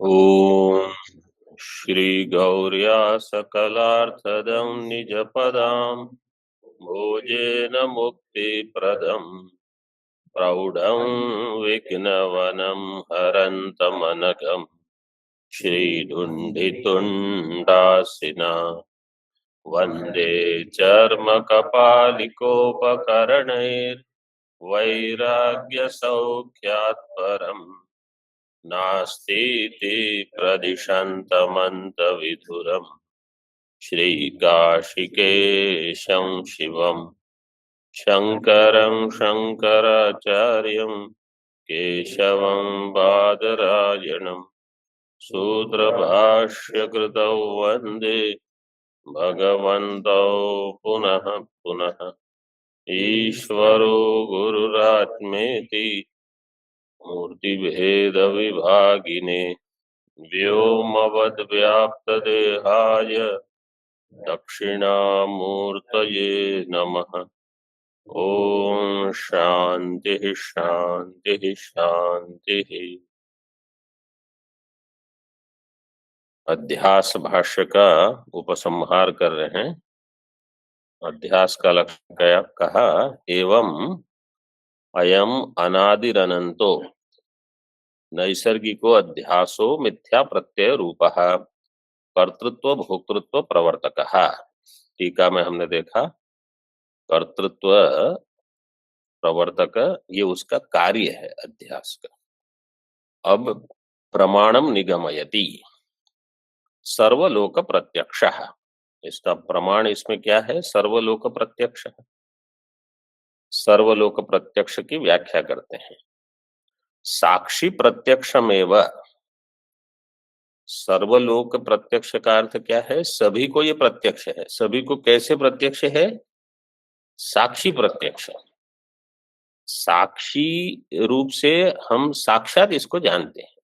ॐ श्रीगौर्या सकलार्थदं निजपदां भोजेन मुक्तिप्रदं प्रौढं विघ्नवनं हरन्तमनघं श्रीधुण्डितुण्डासिना वन्दे चर्मकपालिकोपकरणैर्वैराग्यसौख्यात् परम् नास्तीति प्रदिशन्तमन्तविधुरम् श्रीकाशिकेशं शिवं शङ्करं शङ्कराचार्यं केशवं बादरायणं सूत्रभाष्यकृतौ वन्दे भगवन्तौ पुनः पुनः ईश्वरो गुरुरात्मेति मूर्तिभेदविभागिने व्योमवद्व्याप्तदेहाय दक्षिणामूर्तये नमः। ओम शांति शांति शांति। अध्यास भाष्य का उपसंहार कर रहे हैं। अध्यास का लक्ष्य कहा एवं अयम अनादिरनंतो नैसर्गिको अध्यासो मिथ्या प्रत्यय रूपः कर्तृत्व भोक्तृत्व प्रवर्तक। टीका में हमने देखा कर्तृत्व प्रवर्तक ये उसका कार्य है अध्यास का। अब प्रमाणम निगमयति सर्वलोक प्रत्यक्ष, इसका प्रमाण इसमें क्या है? सर्वलोक प्रत्यक्ष। सर्वलोक प्रत्यक्ष की व्याख्या करते हैं। साक्षी प्रत्यक्षमेव, सर्वलोक प्रत्यक्ष का अर्थ क्या है? सभी को ये प्रत्यक्ष है। सभी को कैसे प्रत्यक्ष है? साक्षी प्रत्यक्ष। साक्षी रूप से हम साक्षात इसको जानते हैं।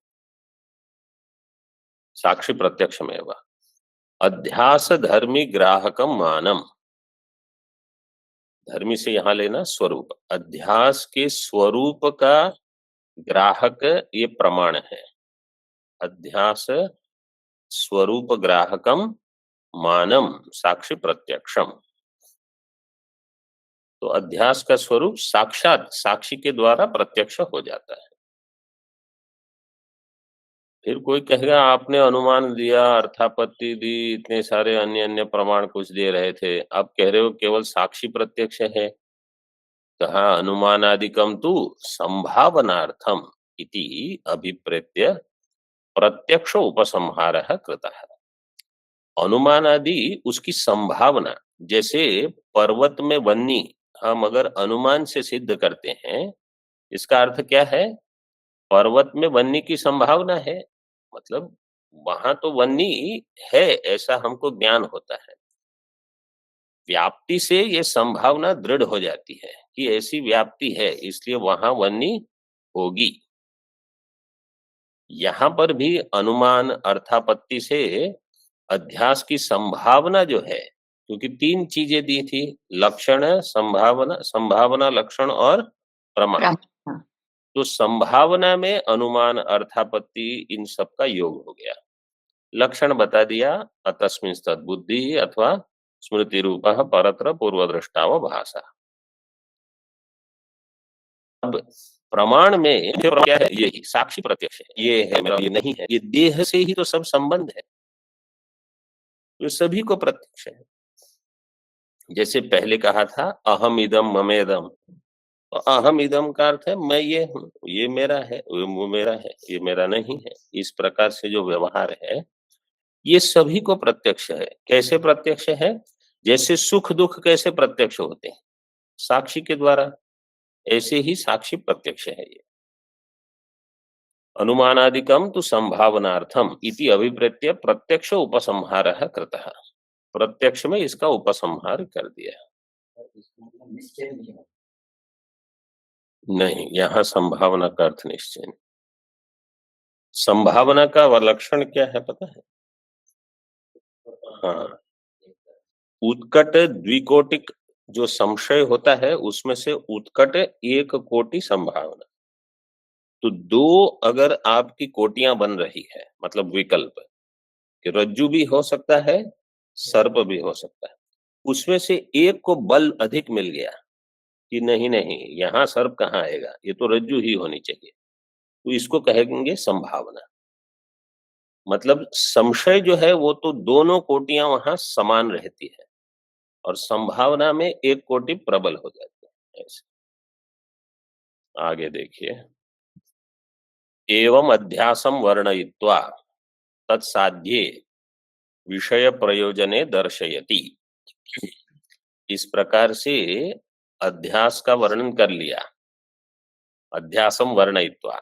साक्षी प्रत्यक्षमेव अध्यास धर्मी ग्राहकम मानम, धर्मी से यहां लेना स्वरूप, अध्यास के स्वरूप का ग्राहक ये प्रमाण है। अध्यास स्वरूप ग्राहकम मानम साक्षी प्रत्यक्षम, तो अध्यास का स्वरूप साक्षात साक्षी के द्वारा प्रत्यक्ष हो जाता है। फिर कोई कहेगा आपने अनुमान दिया, अर्थापत्ति दी, इतने सारे अन्य अन्य प्रमाण कुछ दे रहे थे, आप कह रहे हो केवल साक्षी प्रत्यक्ष है। कहा अनुमानादिकम तु संभावनार्थम इति अभिप्रेत्य प्रत्यक्ष उपसंहारः कृतः। अनुमान आदि उसकी संभावना, जैसे पर्वत में वन्नी हम अगर अनुमान से सिद्ध करते हैं, इसका अर्थ क्या है? पर्वत में वन्नी की संभावना है, मतलब वहां तो वन्नी है ऐसा हमको ज्ञान होता है। व्याप्ति से ये संभावना दृढ़ हो जाती है कि ऐसी व्याप्ति है, इसलिए वहां वन्नी होगी। यहां पर भी अनुमान अर्थापत्ति से अध्यास की संभावना जो है, क्योंकि तीन चीजें दी थी, लक्षण, संभावना, संभावना लक्षण और प्रमाण। तो संभावना में अनुमान अर्थापत्ति इन सब का योग हो गया। लक्षण बता दिया अतस्मिन् तद्बुद्धि अथवा स्मृति रूप परत्र पूर्वदृष्टाव भाषा। अब प्रमाण में क्या है? यही साक्षी प्रत्यक्ष है, ये है मेरा, ये नहीं है, ये देह से ही तो सब संबंध है, ये सभी को प्रत्यक्ष है। जैसे पहले कहा था अहम इदम ममेदम, तो अहम इदम का अर्थ है मैं ये हूं, ये मेरा है, वो मेरा है, ये मेरा नहीं है। इस प्रकार से जो व्यवहार है ये सभी को प्रत्यक्ष है। कैसे प्रत्यक्ष है? जैसे सुख दुख कैसे प्रत्यक्ष होते हैं? साक्षी के द्वारा, ऐसे ही साक्षी प्रत्यक्ष है ये। अनुमानादिकम तो संभावनार्थम इति अभिप्रेत्य प्रत्यक्ष उपसंहारः कृतः, प्रत्यक्ष में इसका उपसंहार कर दिया। नहीं, यहाँ संभावना का अर्थ निश्चय नहीं। संभावना का लक्षण क्या है पता है? हाँ, उत्कट द्विकोटिक जो संशय होता है उसमें से उत्कट एक कोटि संभावना, तो 2 अगर आपकी कोटियां बन रही है, मतलब विकल्प कि रज्जु भी हो सकता है, सर्प भी हो सकता है। उसमें से एक को बल अधिक मिल गया कि नहीं, यहाँ सर्प कहाँ आएगा, ये तो रज्जु ही होनी चाहिए। तो इसको कहेंगे संभावना। मतलब संशय जो है वो तो दोनों कोटियां वहां समान रहती है और संभावना में एक कोटि प्रबल हो जाती है। ऐसे आगे देखिए, एवं अध्यासम वर्णयित्वा तत्साध्ये विषय प्रयोजने दर्शयति। इस प्रकार से अध्यास का वर्णन कर लिया, अध्यासम वर्णयित्वा,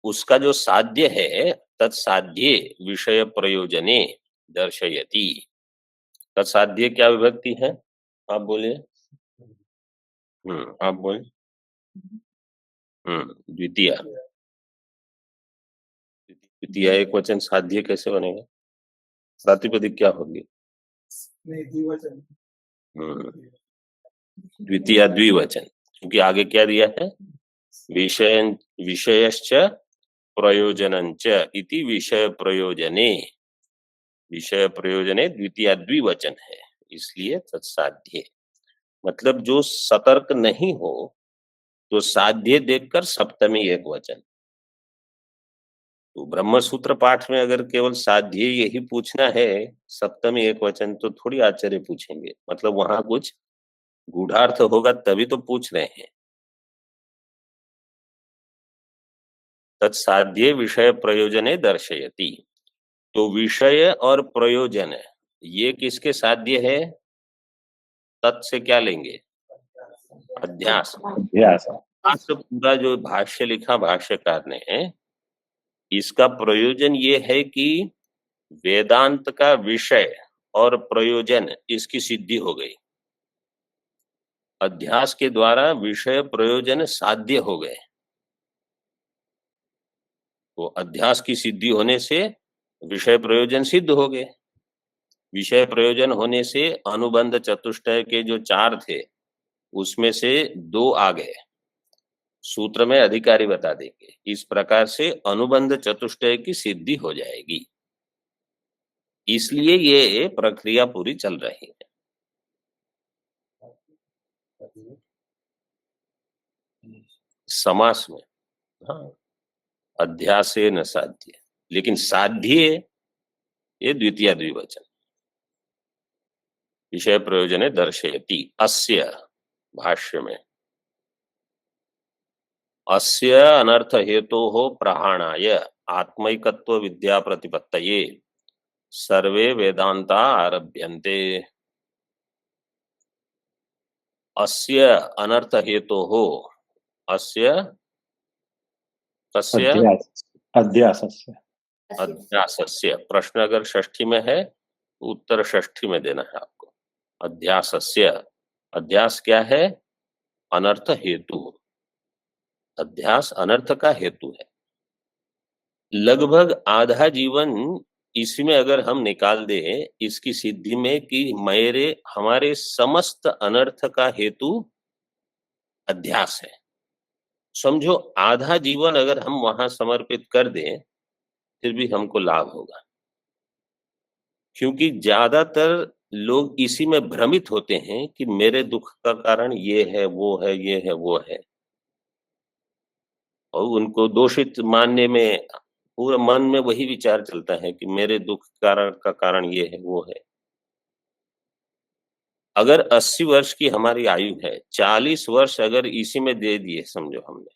उसका जो साध्य है तत्साध्ये विषय प्रयोजने दर्शयति। तत्साध्य क्या विभक्ति है, आप बोलिए। आप बोलिए। द्वितीय, द्वितीय एक वचन साध्य कैसे बनेगा, प्रातिपदिक क्या होगी? द्वितीय द्विवचन, क्योंकि आगे क्या दिया है, विषय विषयश्च प्रयोजनंच इति विषय प्रयोजने, विषय प्रयोजने द्वितीय द्विवचन है, इसलिए तत्साध्य। मतलब जो सतर्क नहीं हो तो साध्य देखकर सप्तमी एक वचन। तो ब्रह्म सूत्र पाठ में अगर केवल साध्य यही पूछना है, सप्तमी एक वचन, तो थोड़ी आश्चर्य पूछेंगे, मतलब वहां कुछ गूढ़ार्थ होगा तभी तो पूछ रहे हैं। तत्साध्य विषय प्रयोजने दर्शयति। तो विषय और प्रयोजन ये किसके साध्य है? तत् से क्या लेंगे? अध्यास। पूरा जो भाष्य लिखा भाष्यकार ने, इसका प्रयोजन ये है कि वेदांत का विषय और प्रयोजन इसकी सिद्धि हो गई। अध्यास के द्वारा विषय प्रयोजन साध्य हो गए। तो अध्यास की सिद्धि होने से विषय प्रयोजन सिद्ध हो गए। विषय प्रयोजन होने से अनुबंध चतुष्टय के जो 4 थे उसमें से 2 आ गए, सूत्र में अधिकारी बता देंगे। इस प्रकार से अनुबंध चतुष्टय की सिद्धि हो जाएगी, इसलिए ये प्रक्रिया पूरी चल रही है। समास में हाँ, अध्यासे न साध्य, लेकिन साध्य ये द्वितीय द्विवचन। विषय प्रयोजने दर्शयति, अस्य भाष्य में अस्य अनर्थ हेतु हो प्रहाणाय आत्मैकत्व विद्या प्रतिपत्तये सर्वे वेदांता आरभ्यन्ते। अस्य अनर्थ हेतु हो, अस्य तस्य अध्यासस्य, अध्यासस्य। प्रश्न अगर षष्ठी में है तो उत्तर षष्ठी में देना है आपको। अध्यासस्य, अध्यास क्या है? अनर्थ हेतु। अध्यास अनर्थ का हेतु है। लगभग आधा जीवन इसमें अगर हम निकाल दें इसकी सिद्धि में कि मेरे हमारे समस्त अनर्थ का हेतु अध्यास है, समझो आधा जीवन अगर हम वहां समर्पित कर दें फिर भी हमको लाभ होगा। क्योंकि ज्यादातर लोग इसी में भ्रमित होते हैं कि मेरे दुख का कारण ये है, वो है, ये है, वो है, और उनको दोषित मानने में पूरे मन में वही विचार चलता है कि मेरे दुख कारण का कारण ये है, वो है। अगर 80 वर्ष की हमारी आयु है, 40 वर्ष अगर इसी में दे दिए, समझो हमने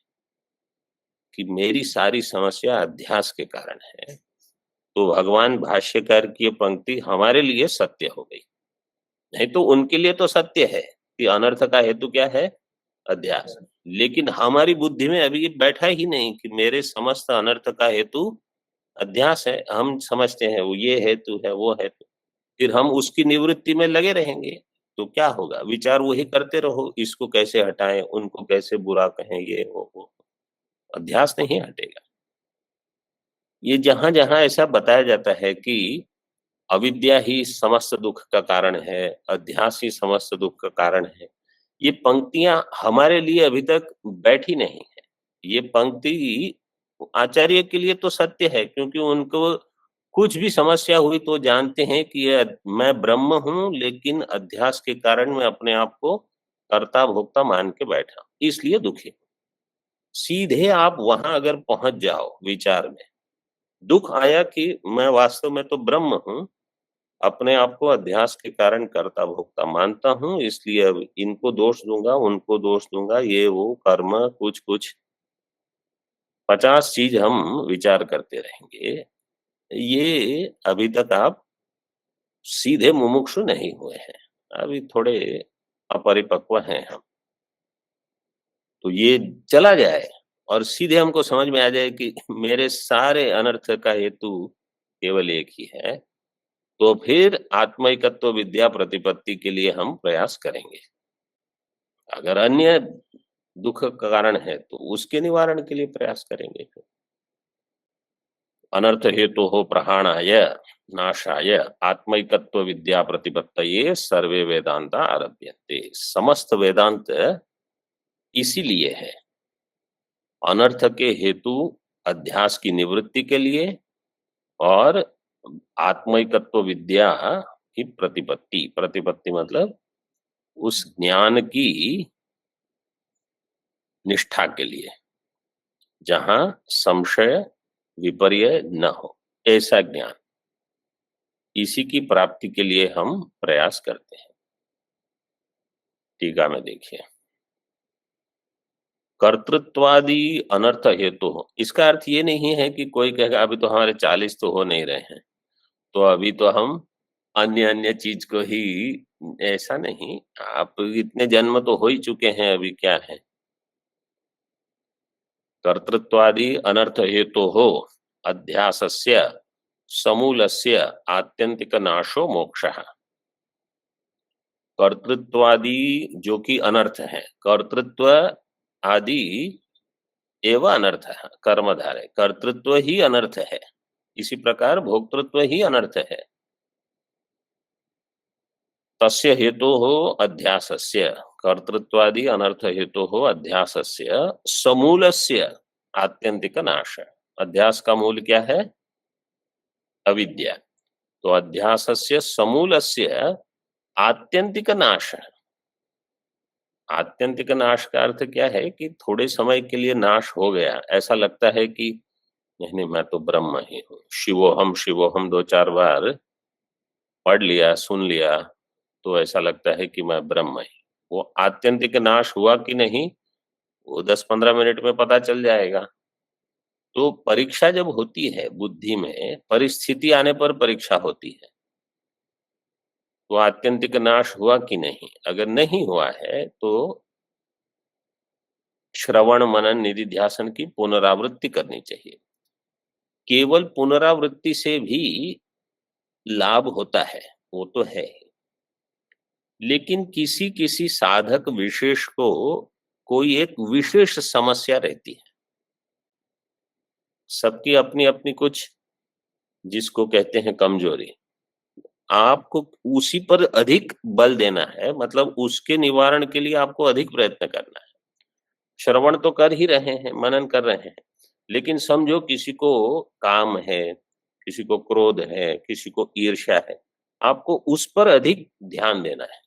कि मेरी सारी समस्या अध्यास के कारण है, तो भगवान भाष्यकार की पंक्ति हमारे लिए सत्य हो गई। नहीं तो उनके लिए तो सत्य है कि अनर्थ का हेतु क्या है? अध्यास। लेकिन हमारी बुद्धि में अभी ये बैठा ही नहीं कि मेरे समस्त अनर्थ का हेतु अध्यास है। हम समझते हैं वो ये हेतु है, वो हेतु, फिर हम उसकी निवृत्ति में लगे रहेंगे। तो क्या होगा? विचार वही करते रहो, इसको कैसे हटाएं, उनको कैसे बुरा कहें, ये वो अध्यास नहीं हटेगा। ये जहां जहां ऐसा बताया जाता है कि अविद्या ही समस्त दुख का कारण है, अध्यास ही समस्त दुख का कारण है, ये पंक्तियां हमारे लिए अभी तक बैठी नहीं है। ये पंक्ति आचार्य के लिए तो सत्य है, क्योंकि उनको कुछ भी समस्या हुई तो जानते हैं कि ये मैं ब्रह्म हूँ, लेकिन अध्यास के कारण मैं अपने आप को कर्ता भोक्ता मान के बैठा, इसलिए दुखी हूँ। सीधे आप वहां अगर पहुंच जाओ विचार में, दुख आया कि मैं वास्तव में तो ब्रह्म हूँ, अपने आप को अध्यास के कारण कर्ता भोक्ता मानता हूँ, इसलिए अब इनको दोष दूंगा, उनको दोष दूंगा, ये वो कर्म कुछ कुछ 50 चीज हम विचार करते रहेंगे। ये अभी तक आप सीधे मुमुक्षु नहीं हुए हैं, अभी थोड़े अपरिपक्व हैं हम। तो ये चला जाए और सीधे हमको समझ में आ जाए कि मेरे सारे अनर्थ का हेतु केवल एक ही है, तो फिर आत्मैकत्व विद्या प्रतिपत्ति के लिए हम प्रयास करेंगे। अगर अन्य दुख का कारण है तो उसके निवारण के लिए प्रयास करेंगे। फिर अनर्थ हेतु हो प्रहाणाय नाशाय आत्मैकत्व विद्या प्रतिपत्तये सर्वे वेदांता आरभ्यन्ते। समस्त वेदांत इसीलिए है, अनर्थ के हेतु अध्यास की निवृत्ति के लिए और आत्मैकत्व विद्या की प्रतिपत्ति। प्रतिपत्ति मतलब उस ज्ञान की निष्ठा के लिए, जहां संशय विपर्य न हो, ऐसा ज्ञान, इसी की प्राप्ति के लिए हम प्रयास करते हैं। टीका में देखिए, कर्तृत्वादि अनर्थ हेतु हो, इसका अर्थ ये नहीं है कि कोई कहेगा अभी तो हमारे 40 तो हो नहीं रहे हैं, तो अभी तो हम अन्य अन्य चीज को ही, ऐसा नहीं। आप इतने जन्म तो हो ही चुके हैं, अभी क्या है। कर्तृत्वादि अनर्थ हेतु हो अध्यासस्य समूलस्य आत्यंतिक नाशो मोक्षः। कर्तृत्वादि जो कि अनर्थ है, कर्तृत्व आदि एवं अनर्थ है, कर्मधारय, कर्तृत्व ही अनर्थ है, इसी प्रकार भोक्तृत्व ही अनर्थ है। तस्य हेतु हो अध्यासस्य, कर्तृत्वादि अनर्थ हेतु हो अध्यासस्य समूलस्य आत्यंतिक नाश। अध्यास का मूल क्या है? अविद्या। तो अध्यासस्य समूलस्य आत्यंतिक नाश। आत्यंतिक नाश का अर्थ क्या है कि थोड़े समय के लिए नाश हो गया, ऐसा लगता है कि नहीं नहीं मैं तो ब्रह्म ही हूँ, शिवोहम 2-4 बार पढ़ लिया, सुन लिया, तो ऐसा लगता है कि मैं ब्रह्म ही। वो आत्यंतिक नाश हुआ कि नहीं, वो 10-15 मिनट में पता चल जाएगा। तो परीक्षा जब होती है बुद्धि में, परिस्थिति आने पर परीक्षा होती है, तो आत्यंतिक नाश हुआ कि नहीं। अगर नहीं हुआ है तो श्रवण मनन निधिध्यासन की पुनरावृत्ति करनी चाहिए। केवल पुनरावृत्ति से भी लाभ होता है, वो तो है, लेकिन किसी किसी साधक विशेष को कोई एक विशेष समस्या रहती है। सबकी अपनी अपनी कुछ, जिसको कहते हैं कमजोरी, आपको उसी पर अधिक बल देना है, मतलब उसके निवारण के लिए आपको अधिक प्रयत्न करना है। श्रवण तो कर ही रहे हैं, मनन कर रहे हैं, लेकिन समझो किसी को काम है, किसी को क्रोध है, किसी को ईर्ष्या है, आपको उस पर अधिक ध्यान देना है।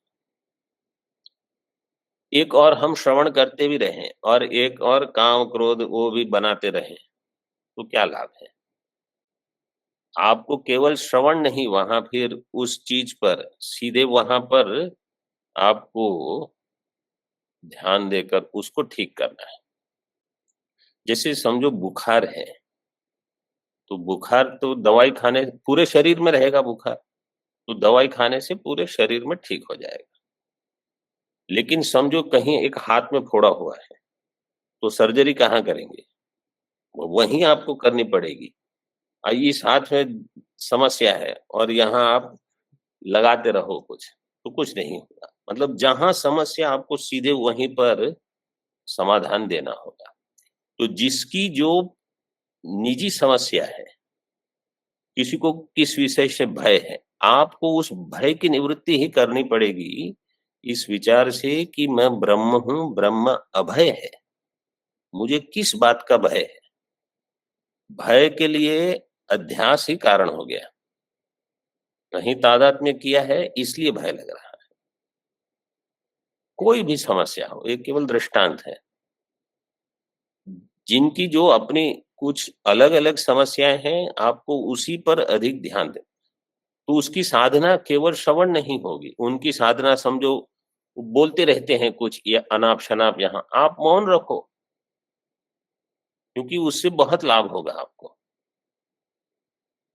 एक और हम श्रवण करते भी रहें और एक और काम क्रोध वो भी बनाते रहें, तो क्या लाभ है? आपको केवल श्रवण नहीं, वहां फिर उस चीज पर सीधे वहां पर आपको ध्यान देकर उसको ठीक करना है। जैसे समझो बुखार है, तो बुखार तो दवाई खाने पूरे शरीर में रहेगा बुखार, तो दवाई खाने से पूरे शरीर में ठीक हो जाएगा। लेकिन समझो कहीं एक हाथ में फोड़ा हुआ है, तो सर्जरी कहाँ करेंगे? वहीं आपको करनी पड़ेगी। इस हाथ में समस्या है और यहाँ आप लगाते रहो कुछ, तो कुछ नहीं होगा। मतलब जहां समस्या, आपको सीधे वहीं पर समाधान देना होगा। तो जिसकी जो निजी समस्या है, किसी को किस विषय से भय है, आपको उस भय की निवृत्ति ही करनी पड़ेगी, इस विचार से कि मैं ब्रह्म हूं, ब्रह्म अभय है। मुझे किस बात का भय है? भय के लिए अध्यास ही कारण हो गया। कहीं तादात्म्य किया है इसलिए भय लग रहा है। कोई भी समस्या हो, ये केवल दृष्टांत है। जिनकी जो अपनी कुछ अलग-अलग समस्याएँ हैं, आपको उसी पर अधिक ध्यान दें। तो उसकी साधना केवल श्रवण नहीं होगी, उनकी साधना समझो बोलते रहते हैं कुछ या अनाप-शनाप यहाँ, आप मौन रखो, क्योंकि उससे बहुत लाभ होगा आपको।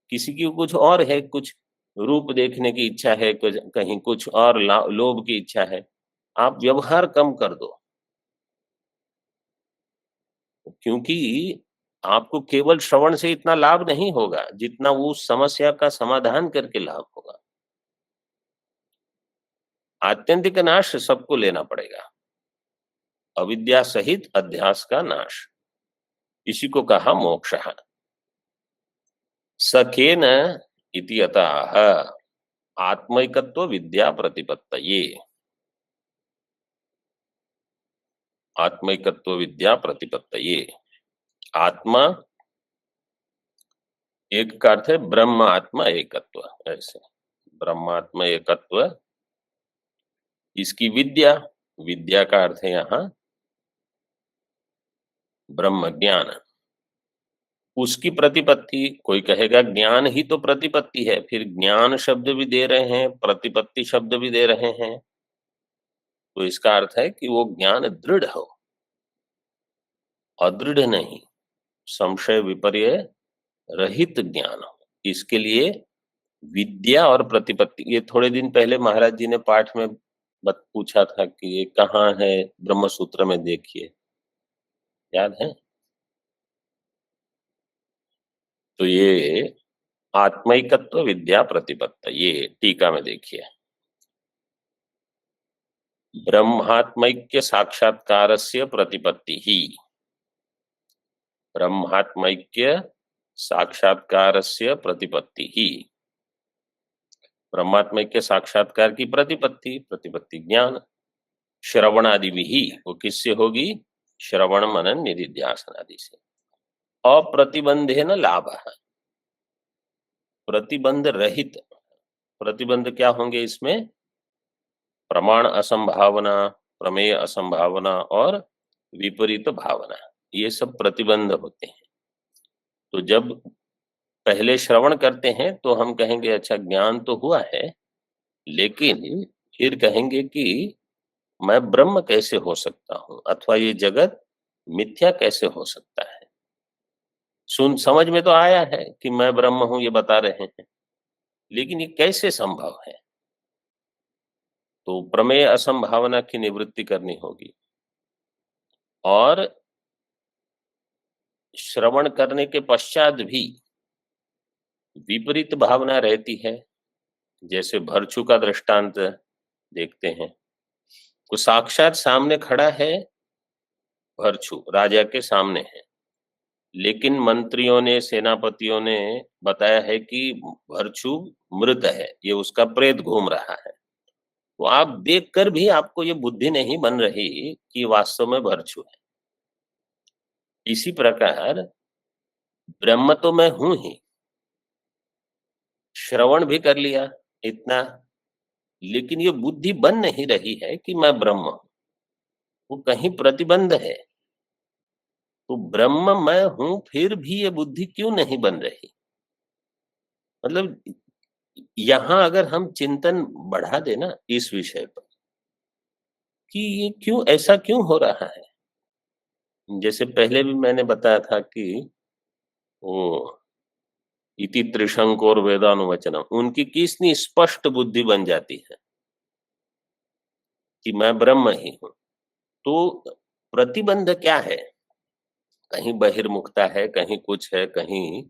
किसी की कुछ और है, कुछ रूप देखने की इच्छा है, कुछ कहीं कुछ और लोभ की इच्छा है, आप व्यवहार कम कर दो। क्योंकि आपको केवल श्रवण से इतना लाभ नहीं होगा, जितना वो उस समस्या का समाधान करके लाभ होगा। आत्यंतिक नाश सबको लेना पड़ेगा। अविद्या सहित अध्यास का नाश, इसी को कहा मोक्षः। सखेन इति अतः आत्मैकत्व विद्या प्रतिपत्तये। आत्मैकत्व विद्या प्रतिपत्तये। आत्मा एक का अर्थ है ब्रह्म आत्मा एकत्व, ऐसे ब्रह्मात्मा एकत्व, इसकी विद्या, विद्या का अर्थ है यहाँ ब्रह्म ज्ञान, उसकी प्रतिपत्ति। कोई कहेगा ज्ञान ही तो प्रतिपत्ति है, फिर ज्ञान शब्द भी दे रहे हैं, प्रतिपत्ति शब्द भी दे रहे हैं, तो इसका अर्थ है कि वो ज्ञान दृढ़ हो, अदृढ़ नहीं, संशय विपर्य रहित ज्ञान हो। इसके लिए विद्या और प्रतिपत्ति, ये थोड़े दिन पहले महाराज जी ने पाठ में पूछा था कि ये कहाँ है, ब्रह्म सूत्र में देखिए, याद है? तो ये आत्मैकत्व विद्या प्रतिपत्ति, ये टीका में देखिए। ब्रह्मात्मैक्य साक्षात्कारस्य प्रतिपत्ति ही, ब्रह्मात्मैक्य साक्षात्कारस्य प्रतिपत्ति ही, ब्रह्मात्मैक्य साक्षात्कार की प्रतिपत्ति, प्रतिपत्ति ज्ञान, श्रवण आदि भी, वो किससे होगी? श्रवण मनन निधिध्यासन आदि से। अप्रतिबंधे न लाभ, प्रतिबंध रहित। प्रतिबंध क्या होंगे इसमें? प्रमाण असंभावना, प्रमेय असंभावना और विपरीत भावना, ये सब प्रतिबंध होते हैं। तो जब पहले श्रवण करते हैं तो हम कहेंगे अच्छा ज्ञान तो हुआ है, लेकिन फिर कहेंगे कि मैं ब्रह्म कैसे हो सकता हूं, अथवा ये जगत मिथ्या कैसे हो सकता है। समझ में तो आया है कि मैं ब्रह्म हूं, ये बता रहे हैं, लेकिन ये कैसे संभव है? तो प्रमेय असंभावना की निवृत्ति करनी होगी, और श्रवण करने के पश्चात भी विपरीत भावना रहती है। जैसे भरछू का दृष्टांत देखते हैं, वो साक्षात सामने खड़ा है, भरछू राजा के सामने है, लेकिन मंत्रियों ने, सेनापतियों ने बताया है कि भरछू मृत है, ये उसका प्रेत घूम रहा है। तो आप देखकर भी आपको ये बुद्धि नहीं बन रही कि वास्तव में भरछू है। इसी प्रकार ब्रह्म तो मैं हूं ही, श्रवण भी कर लिया इतना, लेकिन ये बुद्धि बन नहीं रही है कि मैं ब्रह्म हूं, वो कहीं प्रतिबंध है। तो ब्रह्म मैं हूं, फिर भी ये बुद्धि क्यों नहीं बन रही? मतलब यहां अगर हम चिंतन बढ़ा देना इस विषय पर कि ये क्यों, ऐसा क्यों हो रहा है। जैसे पहले भी मैंने बताया था कि वो इति त्रिशंकोर वेदानुवचनम, उनकी कितनी स्पष्ट बुद्धि बन जाती है कि मैं ब्रह्म ही हूं। तो प्रतिबंध क्या है? कहीं बहिर्मुखता है, कहीं कुछ है, कहीं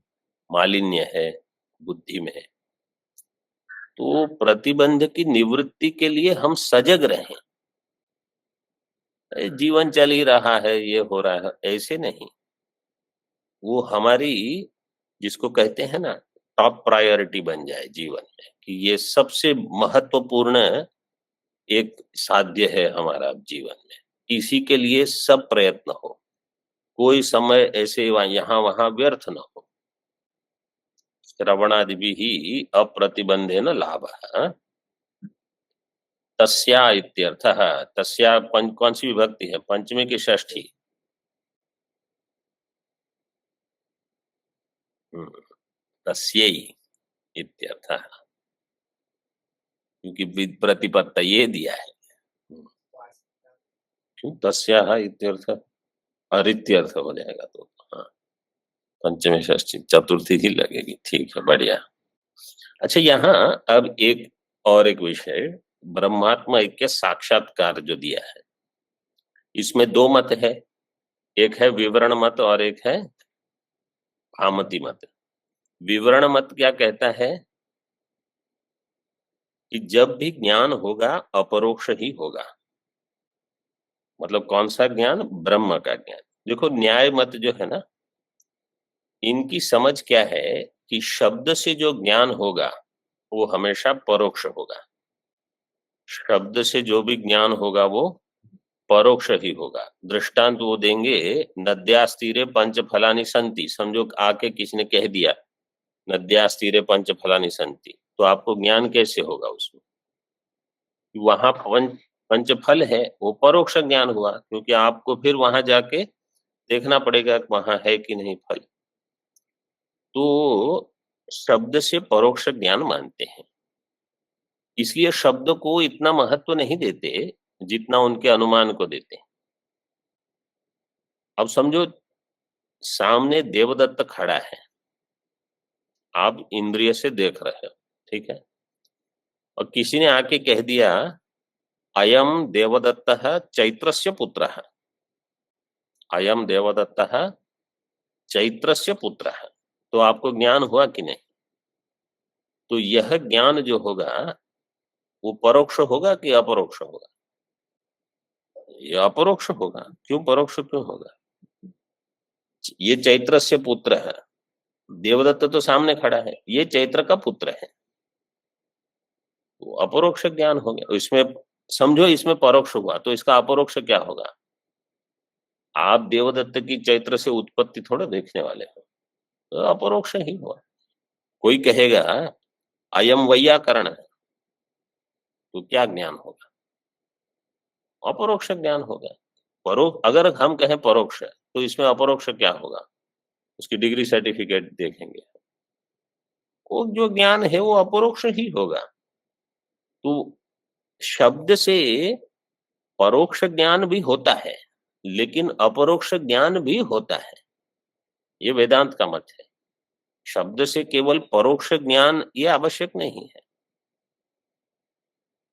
मालिन्य है बुद्धि में। तो प्रतिबंध की निवृत्ति के लिए हम सजग रहें। जीवन चल ही रहा है, ये हो रहा है, ऐसे नहीं। वो हमारी, जिसको कहते हैं ना, टॉप प्रायोरिटी बन जाए जीवन में, कि ये सबसे महत्वपूर्ण एक साध्य है हमारा जीवन में, इसी के लिए सब प्रयत्न हो। कोई समय ऐसे यहाँ वहां व्यर्थ न हो। श्रवणादिभिः अप्रतिबंधेन लाभः। तस्या इत्यर्थः। तस्या कौन सी विभक्ति है, पंचमी की षष्ठी? तस्यै इत्यर्थः, क्योंकि प्रतिपत्ता ये दिया है। क्यों तस्या इत्यर्थ, अरित्यर्थ हो जाएगा तो हाँ, पंचमी षष्ठी चतुर्थी ही लगेगी। ठीक है, बढ़िया। अच्छा, यहाँ अब एक और एक विषय, ब्रह्मात्म ऐक्य साक्षात्कार जो दिया है, इसमें दो मत है, एक है विवरण मत और एक है भामती मत। विवरण मत क्या कहता है कि जब भी ज्ञान होगा अपरोक्ष ही होगा। मतलब कौन सा ज्ञान? ब्रह्म का ज्ञान। देखो, न्याय मत जो है ना, इनकी समझ क्या है कि शब्द से जो ज्ञान होगा वो हमेशा परोक्ष होगा। शब्द से जो भी ज्ञान होगा वो परोक्ष ही होगा। दृष्टांत वो देंगे, नद्यास्तीरे पंच फलानि संति। समझो आके किसी ने कह दिया नद्यास्तीरे पंच फलानि संति, तो आपको ज्ञान कैसे होगा उसमें? वहां पंच फल है, वो परोक्ष ज्ञान हुआ, क्योंकि आपको फिर वहां जाके देखना पड़ेगा कि वहां है कि नहीं फल। तो शब्द से परोक्ष ज्ञान मानते हैं, इसलिए शब्द को इतना महत्व नहीं देते जितना उनके अनुमान को देते हैं। अब समझो सामने देवदत्त खड़ा है, आप इंद्रिय से देख रहे हो, ठीक है, और किसी ने आके कह दिया अयम देवदत्तः चैत्रस्य पुत्रः, अयम देवदत्तः चैत्रस्य पुत्रः, तो आपको ज्ञान हुआ कि नहीं? तो यह ज्ञान जो होगा वो परोक्ष होगा कि अपरोक्ष होगा? ये अपरोक्ष होगा। क्यों परोक्ष क्यों होगा? ये चैत्र से पुत्र है, देवदत्त तो सामने खड़ा है, ये चैत्र का पुत्र है, तो अपरोक्ष ज्ञान हो गया। इसमें समझो इसमें परोक्ष हुआ, तो इसका अपरोक्ष क्या होगा? आप देवदत्त की चैत्र से उत्पत्ति थोड़े देखने वाले हो, तो अपरोक्ष ही हुआ। कोई कहेगा अयम वैयाकरण है, तो क्या ज्ञान होगा? अपरोक्ष ज्ञान होगा। अगर हम कहें परोक्ष है, तो इसमें अपरोक्ष क्या होगा? उसकी डिग्री सर्टिफिकेट देखेंगे, वो जो ज्ञान है वो अपरोक्ष ही होगा। तो शब्द से परोक्ष ज्ञान भी होता है, लेकिन अपरोक्ष ज्ञान भी होता है, ये वेदांत का मत है। शब्द से केवल परोक्ष ज्ञान ये आवश्यक नहीं है।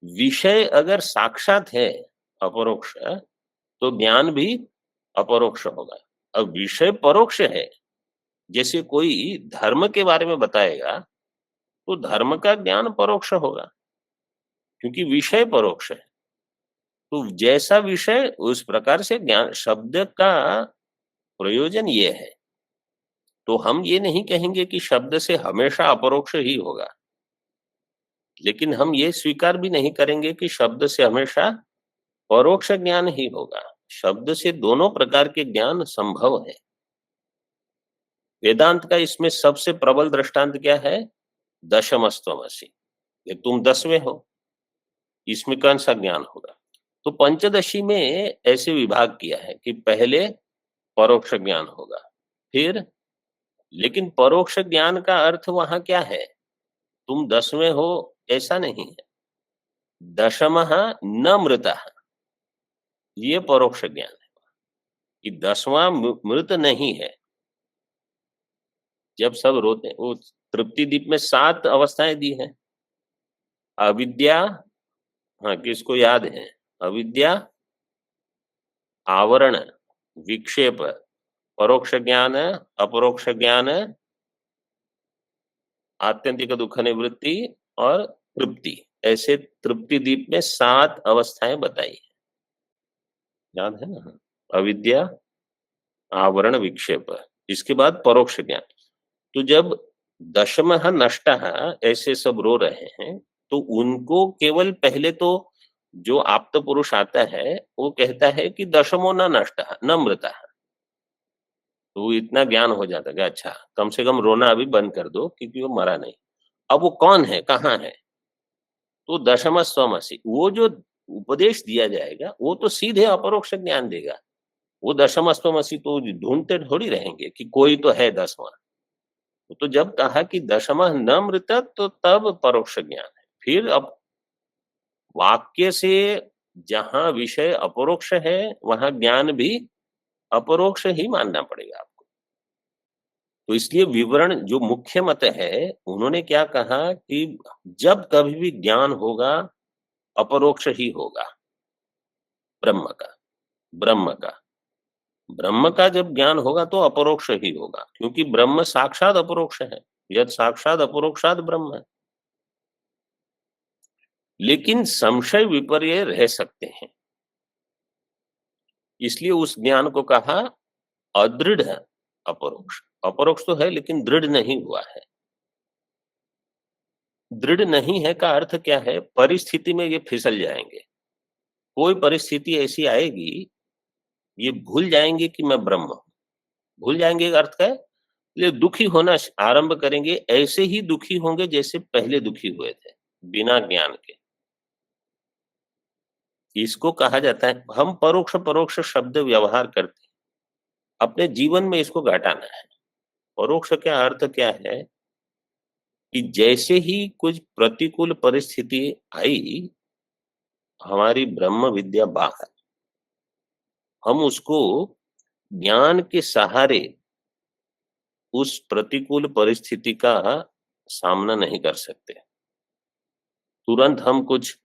विषय अगर साक्षात है अपरोक्ष, तो ज्ञान भी अपरोक्ष होगा। अब विषय परोक्ष है, जैसे कोई धर्म के बारे में बताएगा तो धर्म का ज्ञान परोक्ष होगा, क्योंकि विषय परोक्ष है। तो जैसा विषय उस प्रकार से ज्ञान। शब्द का प्रयोजन ये है, तो हम ये नहीं कहेंगे कि शब्द से हमेशा अपरोक्ष ही होगा, लेकिन हम ये स्वीकार भी नहीं करेंगे कि शब्द से हमेशा परोक्ष ज्ञान ही होगा। शब्द से दोनों प्रकार के ज्ञान संभव है। वेदांत का इसमें सबसे प्रबल दृष्टांत क्या है? दशमस्त्वमसि, ये तुम 10वें हो, इसमें कौन सा ज्ञान होगा? तो पंचदशी में ऐसे विभाग किया है कि पहले परोक्ष ज्ञान होगा, फिर, लेकिन परोक्ष ज्ञान का अर्थ वहां क्या है? तुम 10वें हो ऐसा नहीं है। दशमः न मृतः, ये परोक्ष ज्ञान है कि 10वां मृत नहीं है। जब सब रोते हैं, वो तृप्ति दीप में 7 अवस्थाएं दी हैं। अविद्या, हाँ किसको याद है? अविद्या, आवरण, विक्षेप, परोक्ष ज्ञान, अपरोक्ष ज्ञान, आत्यंतिक दुख निवृत्ति और तृप्ति। ऐसे तृप्ति दीप में 7 अवस्थाएं बताई है, याद है ना? अविद्या, आवरण, विक्षेप, इसके बाद परोक्ष ज्ञान। तो जब दशमः नष्टः ऐसे सब रो रहे हैं, तो उनको केवल पहले तो जो आप्त पुरुष आता है वो कहता है कि दशमो न नष्टः न मृतः, तो इतना ज्ञान हो जाता है कि अच्छा, कम से कम रोना अभी बंद कर दो क्योंकि वो मरा नहीं। अब वो कौन है, कहाँ है? तो दशम स्वमसि, वो जो उपदेश दिया जाएगा, वो तो सीधे अपरोक्ष ज्ञान देगा। वो दशम स्वमसि तो ढूँढते थोड़ी रहेंगे कि कोई तो है 10वां। तो जब कहा कि दशमः न मृतः, तो तब परोक्ष ज्ञान है। फिर अब वाक्य से जहाँ विषय अपरोक्ष है, वहाँ ज्ञान भी अपरोक्ष ही मानना पड़ेगा आपको। तो इसलिए विवरण जो मुख्य मत है, उन्होंने क्या कहा कि जब कभी भी ज्ञान होगा, अपरोक्ष ही होगा, ब्रह्म का। ब्रह्म का ब्रह्म का जब ज्ञान होगा तो अपरोक्ष ही होगा, क्योंकि ब्रह्म साक्षात अपरोक्ष है। यद साक्षात अपरोक्षात ब्रह्म है। लेकिन संशय विपर्य रह सकते हैं, इसलिए उस ज्ञान को कहा अदृढ़ अपरोक्ष। अपरोक्ष तो है लेकिन दृढ़ नहीं हुआ है। दृढ़ नहीं है का अर्थ क्या है? परिस्थिति में ये फिसल जाएंगे। कोई परिस्थिति ऐसी आएगी, ये भूल जाएंगे कि मैं ब्रह्म हूं। भूल जाएंगे का अर्थ क्या है? ये दुखी होना आरंभ करेंगे, ऐसे ही दुखी होंगे जैसे पहले दुखी हुए थे, बिना ज्ञान के। इसको कहा जाता है, हम परोक्ष परोक्ष शब्द व्यवहार करते हैं, अपने जीवन में इसको घटाना है। परोक्ष का अर्थ क्या है कि जैसे ही कुछ प्रतिकूल परिस्थिति आई, हमारी ब्रह्म विद्या बाहर, हम उसको ज्ञान के सहारे उस प्रतिकूल परिस्थिति का सामना नहीं कर सकते। तुरंत हम कुछ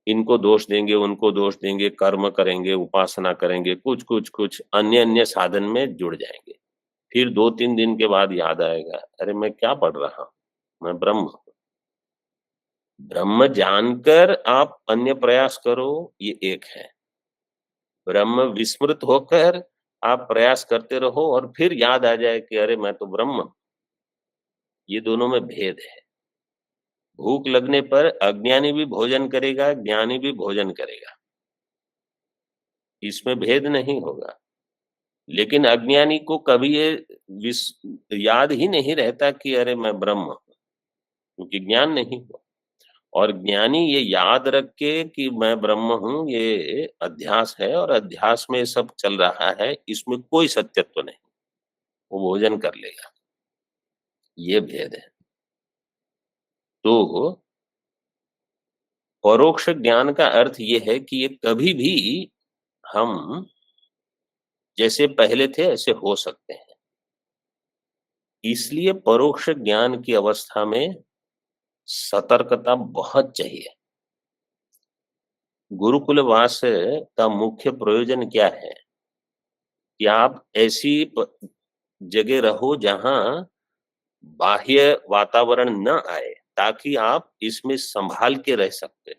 इनको दोष देंगे, उनको दोष देंगे, कर्म करेंगे, उपासना करेंगे, कुछ अन्य साधन में जुड़ जाएंगे। फिर 2-3 दिन के बाद याद आएगा, अरे मैं क्या पढ़ रहा हूं, मैं ब्रह्म हूं। ब्रह्म जानकर आप अन्य प्रयास करो, ये एक है। ब्रह्म विस्मृत होकर आप प्रयास करते रहो और फिर याद आ जाए कि अरे मैं तो ब्रह्म हूं। ये दोनों में भेद है। भूख लगने पर अज्ञानी भी भोजन करेगा, ज्ञानी भी भोजन करेगा, इसमें भेद नहीं होगा। लेकिन अज्ञानी को कभी ये याद ही नहीं रहता कि अरे मैं ब्रह्म हूं, क्योंकि ज्ञान नहीं हुआ। और ज्ञानी ये याद रख के कि मैं ब्रह्म हूं, ये अध्यास है, और अध्यास में सब चल रहा है, इसमें कोई सत्यत्व नहीं, वो भोजन कर लेगा। ये भेद है। तो परोक्ष ज्ञान का अर्थ ये है कि ये कभी भी हम जैसे पहले थे ऐसे हो सकते हैं। इसलिए परोक्ष ज्ञान की अवस्था में सतर्कता बहुत चाहिए। गुरुकुलवास का मुख्य प्रयोजन क्या है कि आप ऐसी जगह रहो जहां बाह्य वातावरण न आए, ताकि आप इसमें संभाल के रह सकते।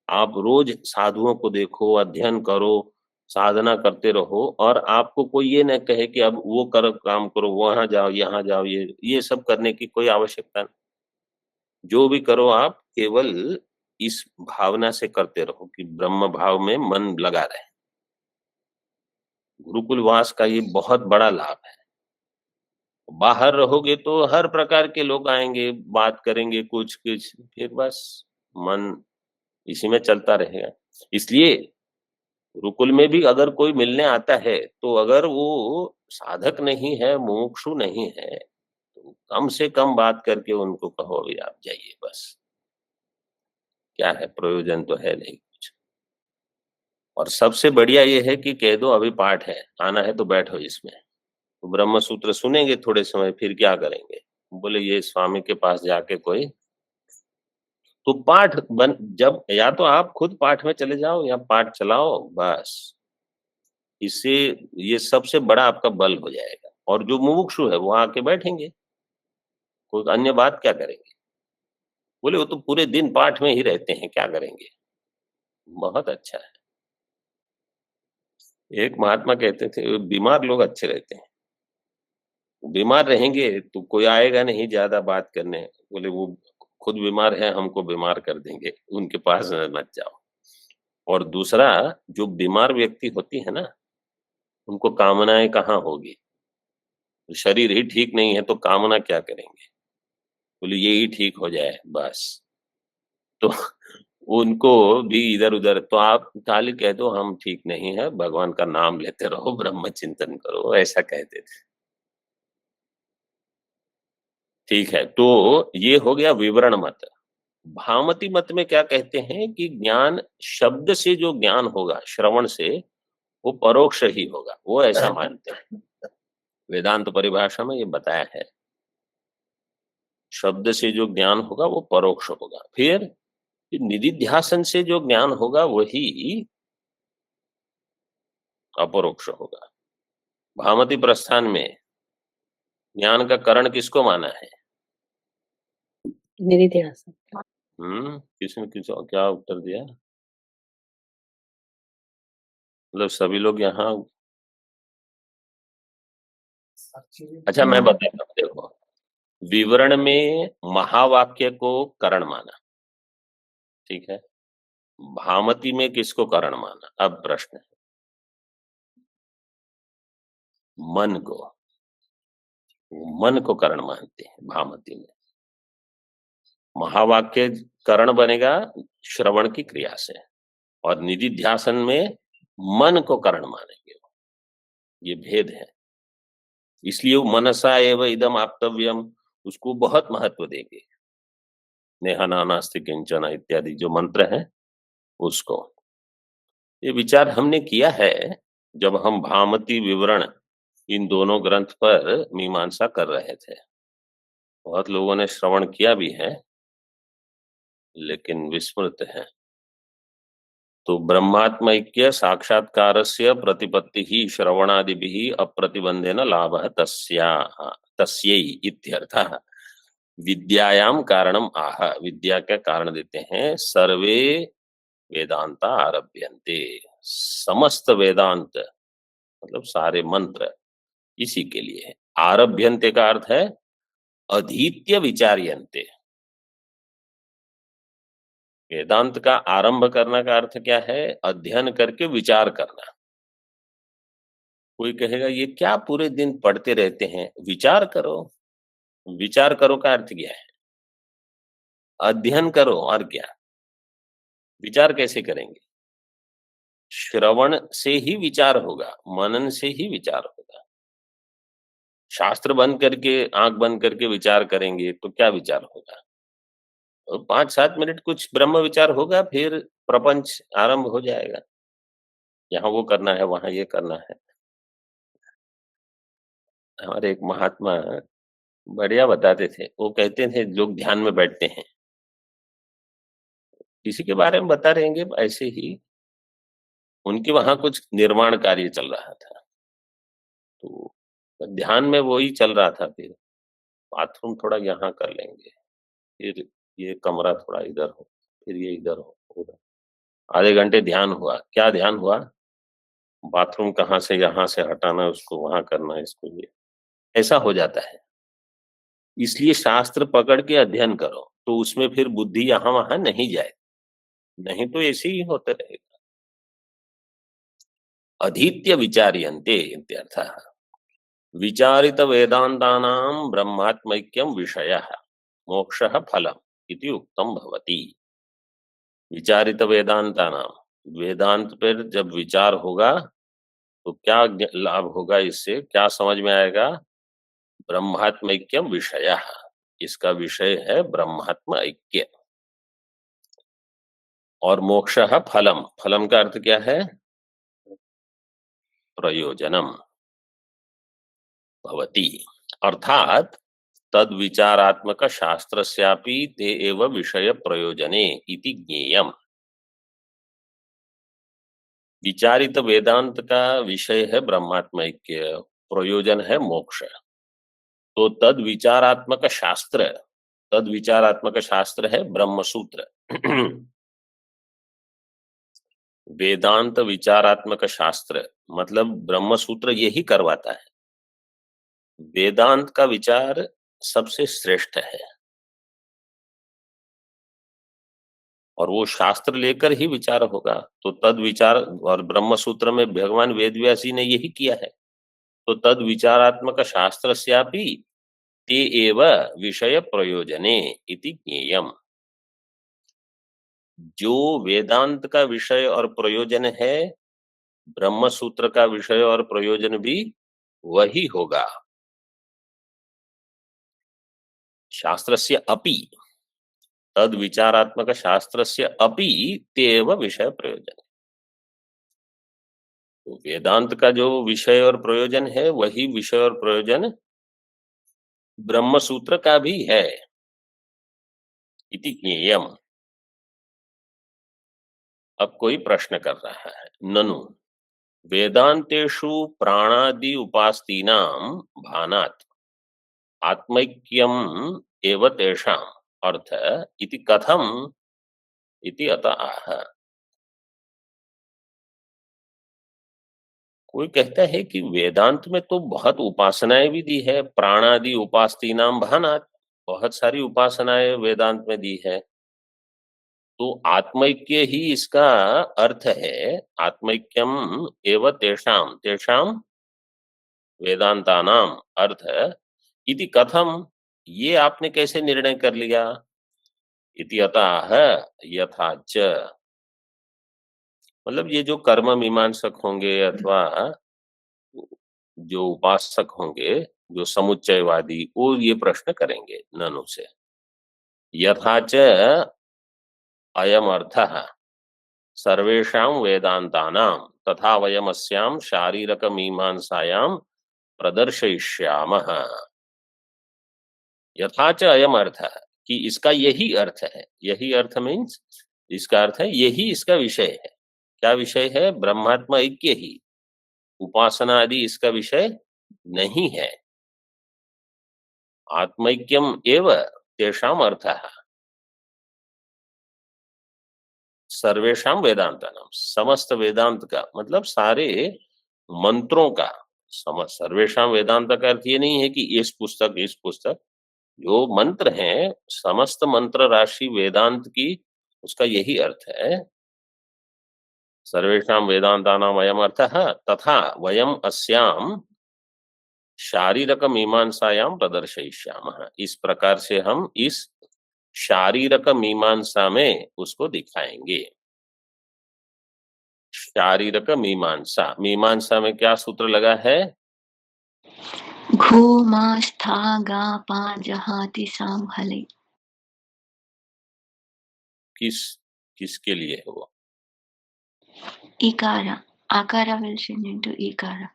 आप रोज साधुओं को देखो, अध्ययन करो, साधना करते रहो, और आपको कोई ये न कहे कि अब वो करो, काम करो, वहां जाओ, यहाँ जाओ, ये सब करने की कोई आवश्यकता नहीं। जो भी करो आप केवल इस भावना से करते रहो कि ब्रह्म भाव में मन लगा रहे। गुरुकुलवास का ये बहुत बड़ा लाभ है। बाहर रहोगे तो हर प्रकार के लोग आएंगे, बात करेंगे, कुछ फिर बस मन इसी में चलता रहेगा। इसलिए गुरुकुल में भी अगर कोई मिलने आता है, तो अगर वो साधक नहीं है, मुमुक्षु नहीं है, तो कम से कम बात करके उनको कहो अभी आप जाइए, बस क्या है, प्रयोजन तो है नहीं कुछ। और सबसे बढ़िया ये है कि कह दो अभी पाठ है, आना है तो बैठो इसमें। तो ब्रह्म सूत्र सुनेंगे थोड़े समय, फिर क्या करेंगे? बोले ये स्वामी के पास जाके कोई तो पाठ बन, जब या तो आप खुद पाठ में चले जाओ या पाठ चलाओ, बस इससे ये सबसे बड़ा आपका बल हो जाएगा। और जो मुमुक्षु है वो आके बैठेंगे, कोई अन्य बात क्या करेंगे? बोले वो तो पूरे दिन पाठ में ही रहते हैं, क्या करेंगे? बहुत अच्छा है। एक महात्मा कहते थे बीमार लोग अच्छे रहते हैं, बीमार रहेंगे तो कोई आएगा नहीं ज्यादा बात करने। बोले वो खुद बीमार है, हमको बीमार कर देंगे, उनके पास मत जाओ। और दूसरा, जो बीमार व्यक्ति होती है ना, उनको कामनाएं कहाँ होगी? शरीर ही ठीक नहीं है तो कामना क्या करेंगे? बोले यही ठीक हो जाए बस। तो उनको भी इधर-उधर, तो आप खाली कह दो हम ठीक नहीं है, भगवान का नाम लेते रहो, ब्रह्म चिंतन करो, ऐसा कहते थे। ठीक है, तो ये हो गया विवरण मत। भामती मत में क्या कहते हैं कि ज्ञान शब्द से जो ज्ञान होगा, श्रवण से, वो परोक्ष ही होगा, वो ऐसा मानते हैं। वेदांत परिभाषा में ये बताया है, शब्द से जो ज्ञान होगा वो परोक्ष होगा। फिर निधिध्यासन से जो ज्ञान होगा वही अपरोक्ष होगा। भामती प्रस्थान में ज्ञान का करण किसको माना है? निधिध्यासन। किसने क्या उत्तर दिया? मतलब सभी लोग यहाँ। अच्छा, मैं बताता हूँ, देखो, विवरण में महावाक्य को करण माना, ठीक है। भामती में किसको करण माना? अब प्रश्न है, मन को। मन को करण मानते हैं भामती में। महावाक्य करण बनेगा श्रवण की क्रिया से, और निधिध्यासन में मन को करण मानेंगे। ये भेद है, इसलिए वो मनसा एव इदम आप्तव्यम, उसको बहुत महत्व देंगे। नेहा नास्ति किंचन इत्यादि जो मंत्र है उसको। ये विचार हमने किया है जब हम भामती विवरण इन दोनों ग्रंथ पर मीमांसा कर रहे थे। बहुत लोगों ने श्रवण किया भी है, लेकिन विस्मृत है। तो ब्रह्मात्मैक्य साक्षात्कारस्य प्रतिपत्ति ही श्रवणादिभिः अप्रतिबंधेन लाभः तस्यै इत्यर्थः। विद्यायाम कारणम आह, विद्या का कारण देते हैं, सर्वे वेदांता आरभ्यन्ते, समस्त वेदांत मतलब सारे मंत्र इसी के लिए है। आरभ्यन्ते का अर्थ है अधीत्य विचार्यन्ते। वेदांत का आरंभ करना का अर्थ क्या है? अध्ययन करके विचार करना। कोई कहेगा ये क्या पूरे दिन पढ़ते रहते हैं? विचार करो। विचार करो का अर्थ क्या है? अध्ययन करो, और क्या? विचार कैसे करेंगे? श्रवण से ही विचार होगा, मनन से ही विचार होगा। शास्त्र बंद करके, आंख बंद करके विचार करेंगे तो क्या विचार होगा? 5-7 मिनट कुछ ब्रह्म विचार होगा, फिर प्रपंच आरंभ हो जाएगा। यहाँ वो करना है, वहां ये करना है। हमारे एक महात्मा बढ़िया बताते थे, वो कहते थे लोग ध्यान में बैठते हैं, किसी के बारे में बता रहेंगे ऐसे ही, उनके वहां कुछ निर्माण कार्य चल रहा था, तो ध्यान में वो ही चल रहा था। फिर बाथरूम थोड़ा यहाँ कर लेंगे, फिर ये कमरा थोड़ा इधर हो, फिर ये इधर हो, उधर। आधे घंटे ध्यान हुआ, क्या ध्यान हुआ? बाथरूम कहाँ से यहाँ से हटाना है, उसको वहां करना है, इसको ये, ऐसा हो जाता है। इसलिए शास्त्र पकड़ के अध्ययन करो, तो उसमें फिर बुद्धि यहाँ वहां नहीं जाए, नहीं तो ऐसे ही होते रहेगा। अधीत्य विचार्यन्ते इत्यर्थः। विचारित वेदांतानां ब्रह्मात्मैक्यं विषयः मोक्षः फलम् इति उक्तम भवति। विचारित वेदांतानां, वेदांत पर जब विचार होगा तो क्या लाभ होगा? इससे क्या समझ में आएगा? ब्रह्मात्मैक्यम विषयः, इसका विषय है ब्रह्मात्म ऐक्य। और मोक्षः फलम, फलम का अर्थ क्या है? प्रयोजनम भवति, अर्थात तद विचारात्मक शास्त्रस्यापि ते एव विषय प्रयोजने इति ज्ञेयम्। विचारित वेदांत का विषय है ब्रह्मात्म ऐक्य, प्रयोजन है मोक्ष। तो तद विचारात्मक शास्त्र है ब्रह्म सूत्र। वेदांत विचारात्मक शास्त्र मतलब ब्रह्म सूत्र यही करवाता है। वेदांत का विचार सबसे श्रेष्ठ है, और वो शास्त्र लेकर ही विचार होगा। तो तद विचार, और ब्रह्म सूत्र में भगवान वेदव्यास जी ने यही किया है। तो तद विचारात्मक शास्त्रस्यापि ते एव विषय प्रयोजने इति ज्ञेयम्। जो वेदांत का विषय और प्रयोजन है, ब्रह्म सूत्र का विषय और प्रयोजन भी वही होगा। शास्त्रस्य अपि, तद विचारात्मक शास्त्रस्य अपि तेव विषय प्रयोजन। तो वेदांत का जो विषय और प्रयोजन है, वही विषय और प्रयोजन ब्रह्म सूत्र का भी है, इति ज्ञेयम्। अब कोई प्रश्न कर रहा है, ननु वेदांतेषु प्राणादि उपास्तीनां भानात् आत्मैक्यम् एव तेषाम् अर्थ इति कथम् इति अतः आह। कोई कहता है कि वेदांत में तो बहुत उपासनाएं भी दी है, प्राणादि उपास्तीनां भानात्, बहुत सारी उपासनाएं वेदांत में दी है, तो आत्मैक्य ही इसका अर्थ है। आत्मैक्यम एव तेषाम, तेषाम वेदांतानाम अर्थ इति कथम, ये आपने कैसे निर्णय कर लिया? इति अतः यथा च, मतलब ये जो कर्म मीमांसक होंगे अथवा जो उपासक होंगे, जो समुच्चयवादी, वो ये प्रश्न करेंगे ननु से। यथा च अयम अर्थः सर्वेषां वेदांतानां तथा वयमस्यां शारीरक मीमांसायां प्रदर्शयिष्यामः। यथाच अयम अर्थ, कि इसका यही अर्थ है। यही अर्थ मीन्स, इसका अर्थ है यही इसका विषय है। क्या विषय है? ब्रह्मात्मा ऐक्य ही, उपासना आदि इसका विषय नहीं है। आत्मैक्यम एव तेषाम अर्थः सर्वेषाम वेदांतानाम, समस्त वेदांत का मतलब सारे मंत्रों का। सर्वेषाम वेदांत का अर्थ ये नहीं है कि इस पुस्तक, जो मंत्र हैं, समस्त मंत्र राशि वेदांत की, उसका यही अर्थ है। सर्वेषां वेदांतानाम अयम अर्थः तथा वयम अस्याम शारीरक मीमांसायां प्रदर्शयिष्यामः, इस प्रकार से हम इस शारीरक मीमांसा में उसको दिखाएंगे। शारीरक मीमांसा, मीमांसा में क्या सूत्र लगा है? घूमास्थागापाजहाति सांहले। किसके लिए है वो? इकारा, आकारा will change into इकारा।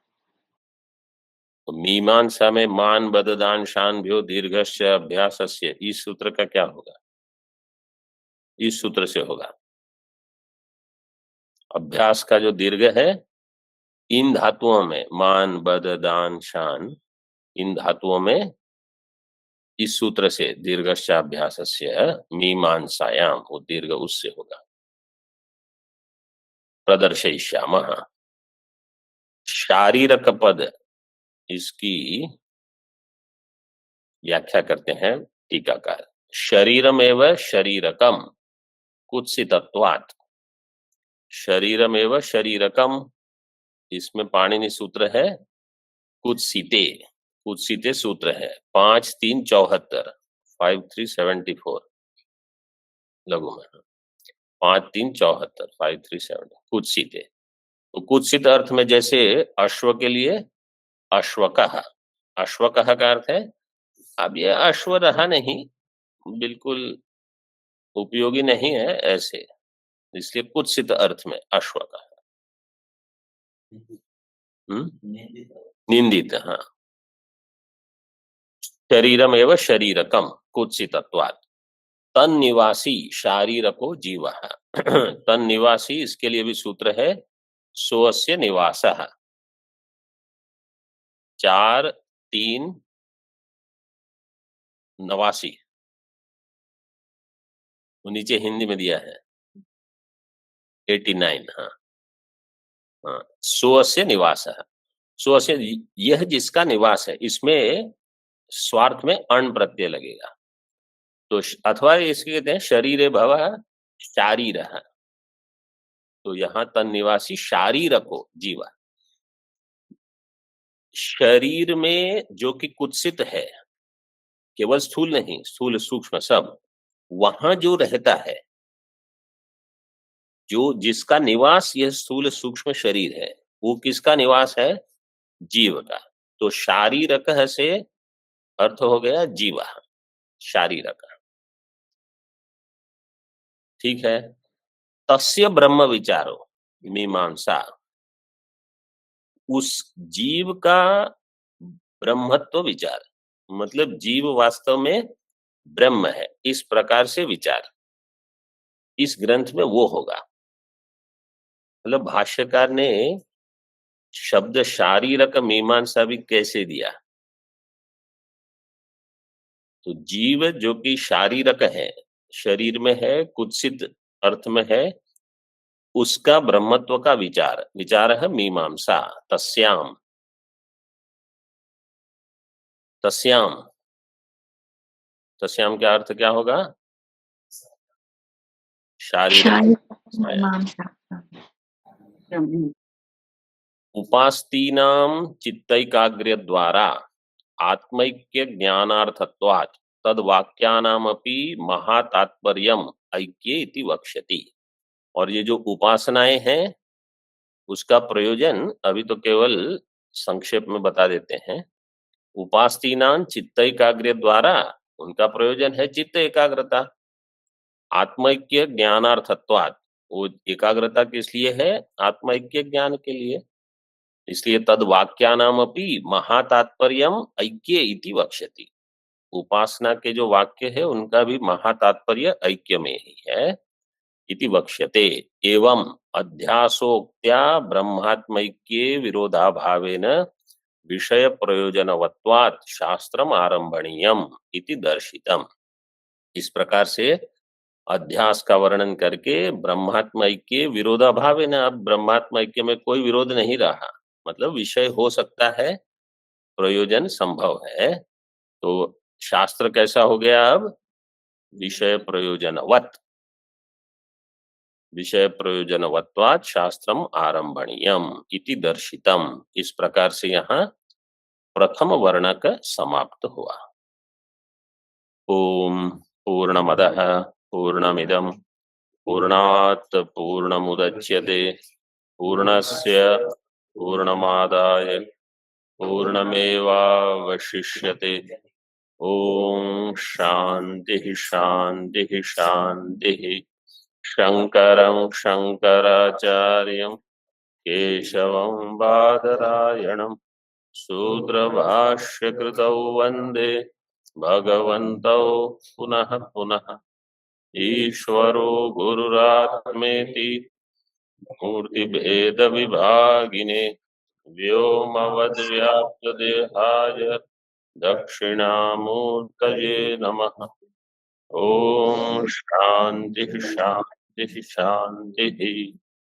तो मीमांसा में मान बददान शान भ्यो दीर्घस्य अभ्यासस्य, इस सूत्र का क्या होगा? इस सूत्र से होगा। अभ्यास का जो दीर्घ है, इन धातुओं में मान बद दान शान, इन धातुओं में इस सूत्र से दीर्घश्चाभ्यासस्य मीमांसायाम, वो दीर्घ उससे होगा। प्रदर्शयिष्यामः, शारीरक पद, इसकी व्याख्या करते हैं टीकाकार। शरीरमेव शरीरकम कुत्सितत्वात्, शरीरमेव शरीरकम, इसमें पाणिनि सूत्र है कुत्सिते, कुत्सिते सूत्र है 5-3-74, 5374 लघु में 5-3-74, 5-3-7 कुत्सिते। तो कुत्सित अर्थ में जैसे अश्व के लिए अश्वकः, अश्वकः का अर्थ है अब ये अश्व रहा नहीं, बिल्कुल उपयोगी नहीं है ऐसे, इसलिए कुत्सित अर्थ में अश्वकः। निंदित, हाँ। शरीरमेव शरीरकम कुत्सितत्वात्, तन निवासी शारीरको जीवः। तन निवासी, इसके लिए भी सूत्र है सोऽस्य निवासः, 4-3-89, वो नीचे हिंदी में दिया है 89, हाँ हाँ। सोऽस्य निवासः, सोऽस्य यह जिसका निवास है, इसमें स्वार्थ में अण प्रत्यय लगेगा, तो अथवा इसके कहते हैं शरीरे भवः शारीरः, तो यहाँ तन निवासी शारीरको जीव, शरीर में जो कि कुत्सित है, केवल स्थूल नहीं, स्थूल सूक्ष्म सब, वहां जो रहता है, जो जिसका निवास यह स्थूल सूक्ष्म शरीर है, वो किसका निवास है? जीव का। तो शारीरक से अर्थ हो गया जीवा, शारीरक। ठीक है। तस्य ब्रह्म विचारो मीमांसा, उस जीव का ब्रह्मत्व विचार, मतलब जीव वास्तव में ब्रह्म है, इस प्रकार से विचार इस ग्रंथ में वो होगा। मतलब भाष्यकार ने शब्द शारीरक मीमांसा भी कैसे दिया? तो जीव जो कि शारीरक है, शरीर में है, कुत्सित अर्थ में है, उसका ब्रह्मत्व का विचार, विचार है मीमांसा। तस्याम, तस्याम, तस्याम का अर्थ क्या होगा? शारीरक। मीमांसा उपास्तीनां चित्तैकाग्र्य द्वारा आत्मैक्य ज्ञानार्थत्वात् तद वाक्यानामपि महातात्पर्यम ऐक्ये इति वक्ष्यति। और ये जो उपासनाएं हैं, उसका प्रयोजन अभी तो केवल संक्षेप में बता देते हैं। उपास्तीनां चित्त एकाग्र्य द्वारा, उनका प्रयोजन है चित्त एकाग्रता। आत्मैक्य ज्ञानार्थत्वात्, वो एकाग्रता किस लिए है? आत्मैक्य ज्ञान के लिए। इसलिए तद वाक्यानामपि महातात्पर्यम ऐक्य इति वक्ष्यति। उपासना के जो वाक्य है उनका भी महातात्पर्य ऐक्य में ही है, इति वक्ष्यते। एवं अध्यासोक्त्या ब्रह्मात्मैक्ये विरोधाभावेन विषय प्रयोजनवत्वात् शास्त्रम आरंभणीयम इति दर्शितम। इस प्रकार से अध्यास का वर्णन करके ब्रह्मात्म ऐक्य विरोधाभावेन, अब ब्रह्मात्म ऐक्य में कोई विरोध नहीं रहा, मतलब विषय हो सकता है, प्रयोजन संभव है। तो शास्त्र कैसा हो गया अब? विषय प्रयोजनवत, विषय प्रयोजनवत्वात् शास्त्रम आरंभणीयम इति दर्शितम। इस प्रकार से यहाँ प्रथम वर्णक समाप्त हुआ। ओम पूर्णमदः पूर्णमिदं पूर्णात् पूर्णमुदच्यते पूर्णस्य पूर्णमादाय पूर्णमेवावशिष्यते। ओम शांति शांति शांति। शंकरं शंकराचार्यं केशवं बादरायणं सूत्रभाष्यकृतौ वन्दे भगवन्तौ पुनः पुनः। ईश्वरो गुरुरात्मेति मूर्तिभेदविभागिने व्योमवद्व्याप्तदेहाय दक्षिणामूर्तये नमः। ओम शांति शांति शांति।